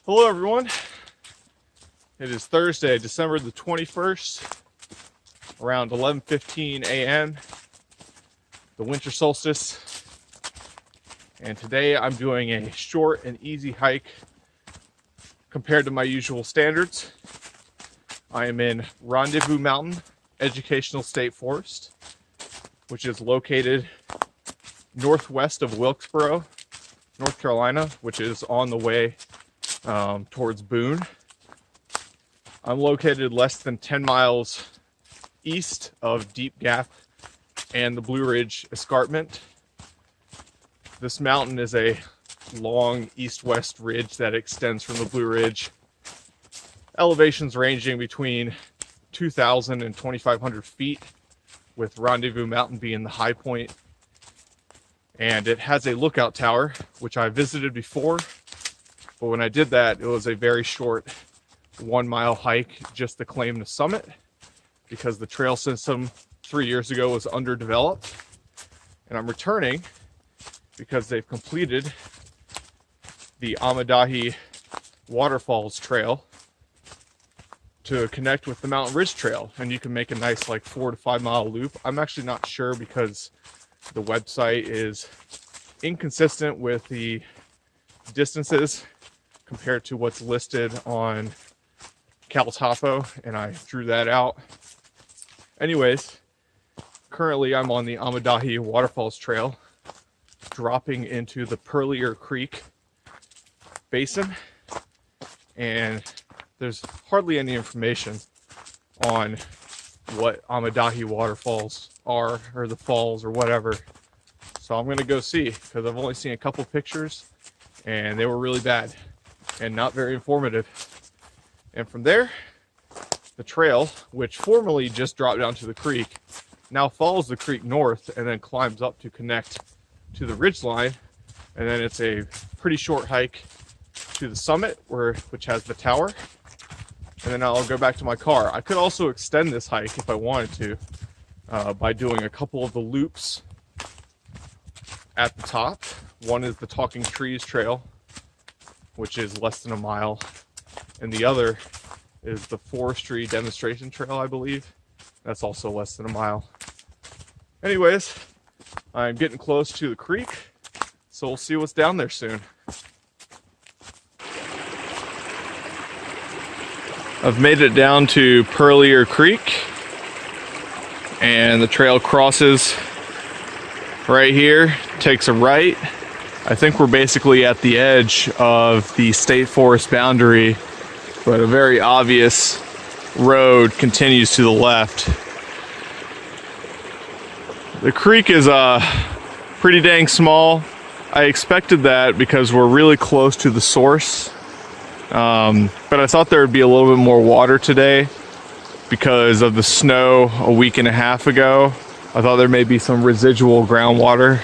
Hello everyone. It is Thursday, December the 21st, around 11:15 a.m., the winter solstice. And today I'm doing a short and easy hike compared to my usual standards. I am in Rendezvous Mountain Educational State Forest, which is located northwest of Wilkesboro, North Carolina, which is on the way towards Boone. I'm located less than 10 miles east of Deep Gap and the Blue Ridge Escarpment. This mountain is a long east-west ridge that extends from the Blue Ridge. Elevations ranging between 2,000 and 2,500 feet, with Rendezvous Mountain being the high point. And it has a lookout tower, which I visited before. But when I did that, it was a very short 1 mile hike just to claim the summit, because the trail system 3 years ago was underdeveloped. And I'm returning because they've completed the Amadahy Waterfalls Trail to connect with the Mountain Ridge Trail. And you can make a nice 4 to 5 mile loop. I'm actually not sure because the website is inconsistent with the distances compared to what's listed on CalTopo, and I drew that out. Anyways, currently I'm on the Amadahy Waterfalls Trail, dropping into the Purlear Creek basin, and there's hardly any information on what Amadahy Waterfalls are, or the falls, or whatever. So I'm gonna go see, because I've only seen a couple pictures and they were really bad and not very informative. And from there, the trail, which formerly just dropped down to the creek, now follows the creek north and then climbs up to connect to the ridge line. And then it's a pretty short hike to the summit, which has the tower. And then I'll go back to my car. I could also extend this hike if I wanted to by doing a couple of the loops at the top. One is the Talking Trees Trail, which is less than a mile. And the other is the Forestry Demonstration Trail, I believe. That's also less than a mile. Anyways, I'm getting close to the creek, so we'll see what's down there soon. I've made it down to Purlear Creek, and the trail crosses right here, takes a right. I think we're basically at the edge of the state forest boundary, but a very obvious road continues to the left. The creek is pretty dang small. I expected that because we're really close to the source. But I thought there would be a little bit more water today because of the snow a week and a half ago. I thought there may be some residual groundwater.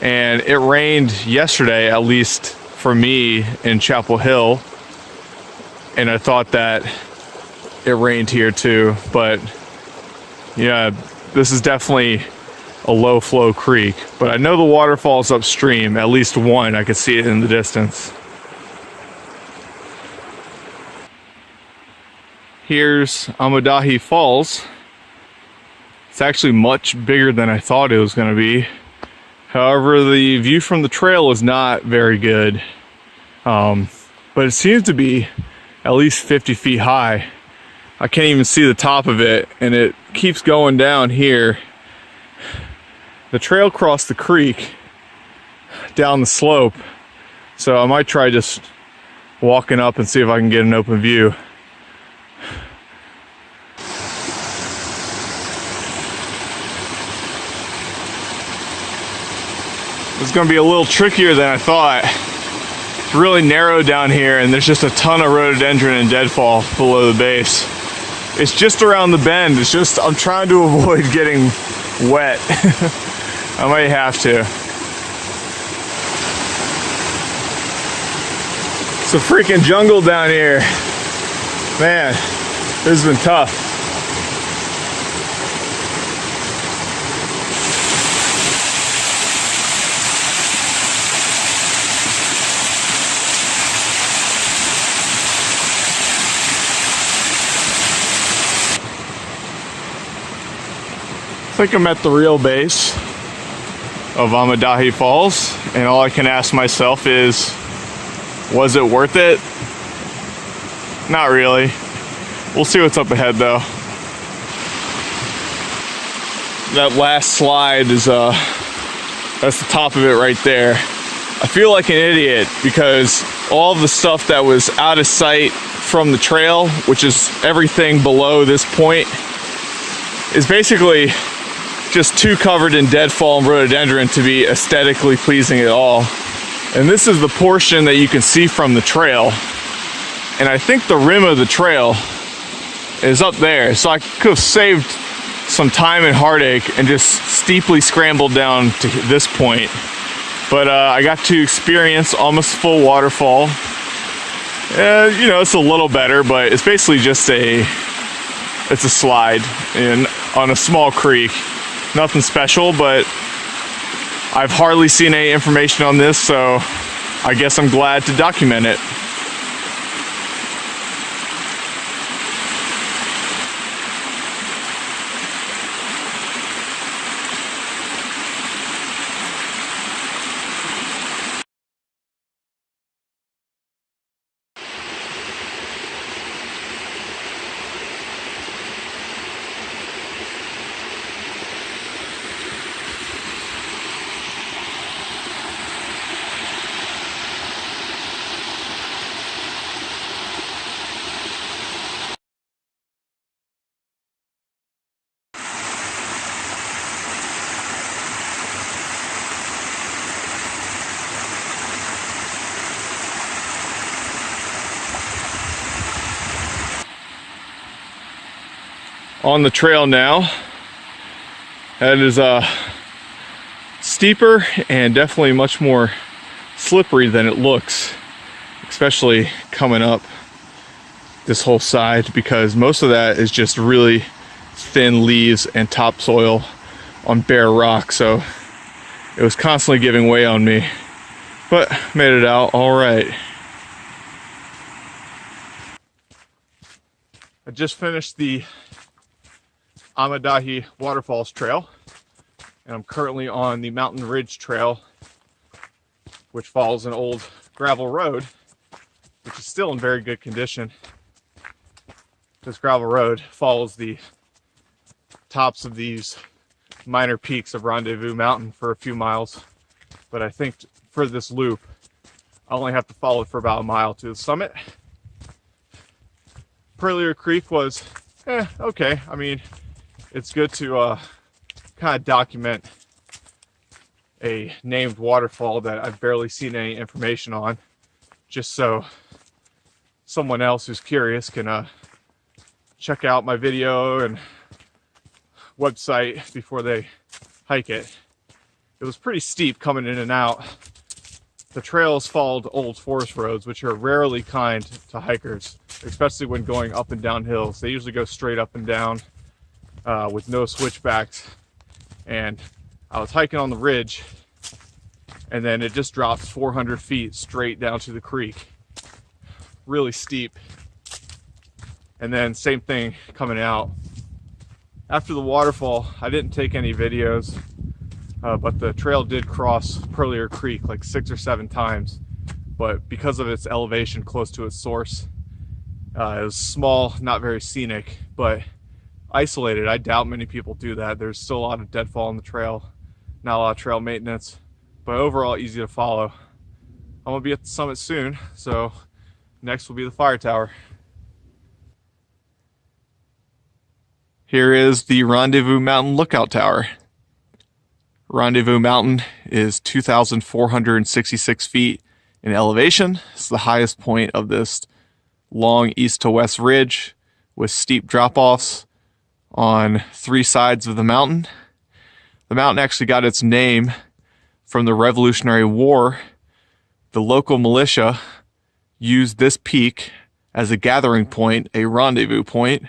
And it rained yesterday, at least for me in Chapel Hill. And I thought that it rained here too. But yeah, this is definitely a low flow creek. But I know the waterfall's upstream, at least one. I could see it in the distance. Here's Amadahy Falls. It's actually much bigger than I thought it was going to be. However, the view from the trail is not very good. But it seems to be at least 50 feet high. I can't even see the top of it, and it keeps going down here. The trail crossed the creek down the slope, so I might try just walking up and see if I can get an open view. It's going to be a little trickier than I thought. It's really narrow down here, and there's just a ton of rhododendron and deadfall below the base. It's just around the bend. It's just, I'm trying to avoid getting wet. I might have to. It's a freaking jungle down here. Man, this has been tough. think I'm at the real base of Amadahy Falls, and all I can ask myself is, was it worth it? Not really. We'll see what's up ahead though. That last slide is that's the top of it right there. I feel like an idiot because all of the stuff that was out of sight from the trail, which is everything below this point, is basically just too covered in deadfall and rhododendron to be aesthetically pleasing at all. And this is the portion that you can see from the trail. And I think the rim of the trail is up there. So I could have saved some time and heartache and just steeply scrambled down to this point. But I got to experience almost full waterfall. You know, it's a little better, but it's basically just it's a slide on a small creek. Nothing special, but I've hardly seen any information on this, so I guess I'm glad to document it. On the trail now. That is steeper and definitely much more slippery than it looks, especially coming up this whole side, because most of that is just really thin leaves and topsoil on bare rock, so it was constantly giving way on me, but made it out all right. I just finished the Amadahy Waterfalls Trail, and I'm currently on the Mountain Ridge Trail, which follows an old gravel road, which is still in very good condition. This gravel road follows the tops of these minor peaks of Rendezvous Mountain for a few miles, but I think for this loop I only have to follow it for about a mile to the summit. Purlear Creek was okay. I mean, it's good to kind of document a named waterfall that I've barely seen any information on, just so someone else who's curious can check out my video and website before they hike it. It was pretty steep coming in and out. The trails followed old forest roads, which are rarely kind to hikers, especially when going up and down hills. They usually go straight up and down with no switchbacks. And I was hiking on the ridge, and then it just drops 400 feet straight down to the creek. Really steep. And then same thing coming out. After the waterfall, I didn't take any videos, but the trail did cross Purlear Creek like 6 or 7 times. But because of its elevation close to its source, it was small, not very scenic, but isolated. I doubt many people do that. There's still a lot of deadfall on the trail, not a lot of trail maintenance, but overall easy to follow. I'm gonna be at the summit soon, so next will be the fire tower. Here is the Rendezvous Mountain lookout tower. Rendezvous Mountain is 2,466 feet in elevation. It's the highest point of this long east to west ridge with steep drop-offs on 3 sides of the mountain. The mountain actually got its name from the Revolutionary War. The local militia used this peak as a gathering point, a rendezvous point,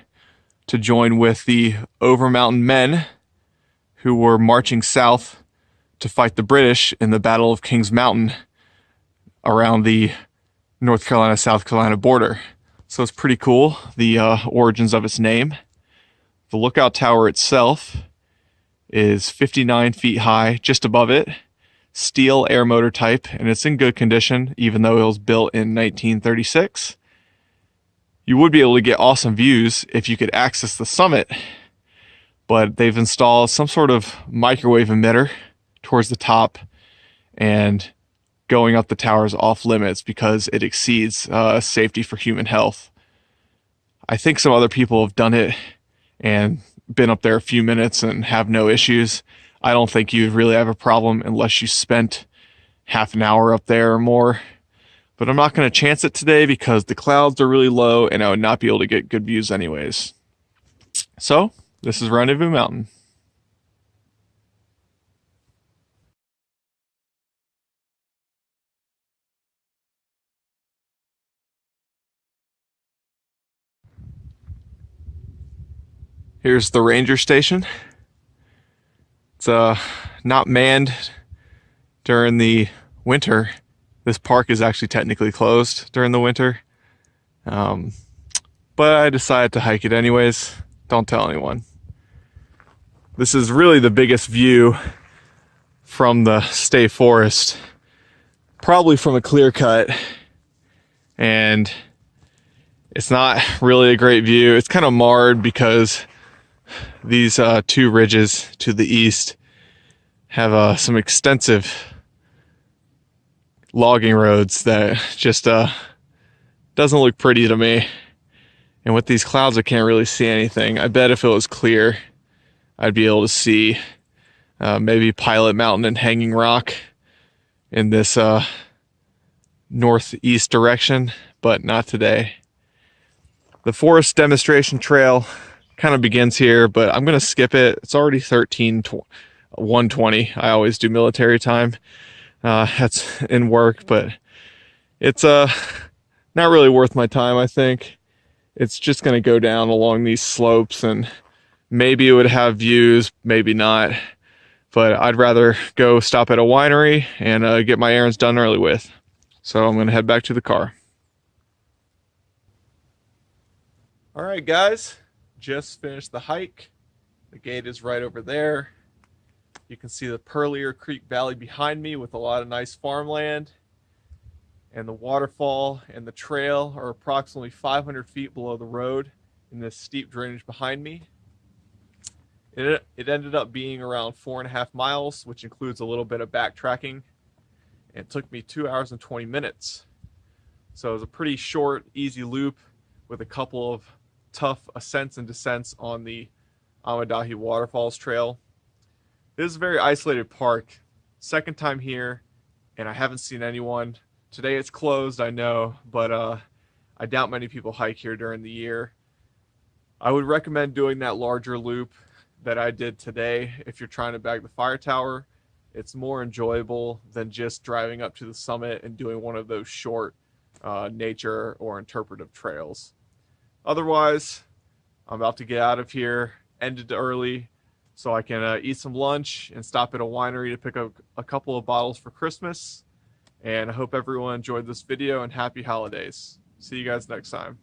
to join with the Over-Mountain men who were marching south to fight the British in the Battle of Kings Mountain around the North Carolina-South Carolina border. So it's pretty cool, the origins of its name. The lookout tower itself is 59 feet high, just above it. Steel air motor type, and it's in good condition, even though it was built in 1936. You would be able to get awesome views if you could access the summit, but they've installed some sort of microwave emitter towards the top, and going up the tower is off limits because it exceeds safety for human health. I think some other people have done it and been up there a few minutes and have no issues. I don't think you'd really have a problem unless you spent half an hour up there or more. But I'm not going to chance it today because the clouds are really low and I would not be able to get good views anyways. So, this is Rendezvous Mountain. Here's the ranger station. It's not manned during the winter. This park is actually technically closed during the winter. But I decided to hike it anyways. Don't tell anyone. This is really the biggest view from the state forest, probably from a clear cut, and it's not really a great view. It's kind of marred because these two ridges to the east have some extensive logging roads that just doesn't look pretty to me. And with these clouds I can't really see anything. I bet if it was clear I'd be able to see maybe Pilot Mountain and Hanging Rock in this northeast direction, but not today. The forest demonstration trail kind of begins here, but I'm going to skip it. It's already 1:20. I always do military time. That's in work, but it's not really worth my time, I think. It's just going to go down along these slopes, and maybe it would have views, maybe not. But I'd rather go stop at a winery and get my errands done early with. So I'm going to head back to the car. All right, guys. Just finished the hike. The gate is right over there. You can see the Purlear Creek Valley behind me with a lot of nice farmland. And the waterfall and the trail are approximately 500 feet below the road in this steep drainage behind me. It ended up being around 4.5 miles, which includes a little bit of backtracking. And it took me 2 hours and 20 minutes. So it was a pretty short, easy loop with a couple of tough ascents and descents on the Amadahy Waterfalls Trail. This is a very isolated park. Second time here, and I haven't seen anyone. Today it's closed, I know, but I doubt many people hike here during the year. I would recommend doing that larger loop that I did today if you're trying to bag the fire tower. It's more enjoyable than just driving up to the summit and doing one of those short nature or interpretive trails. Otherwise, I'm about to get out of here, ended early, so I can eat some lunch and stop at a winery to pick up a couple of bottles for Christmas. And I hope everyone enjoyed this video, and happy holidays. See you guys next time.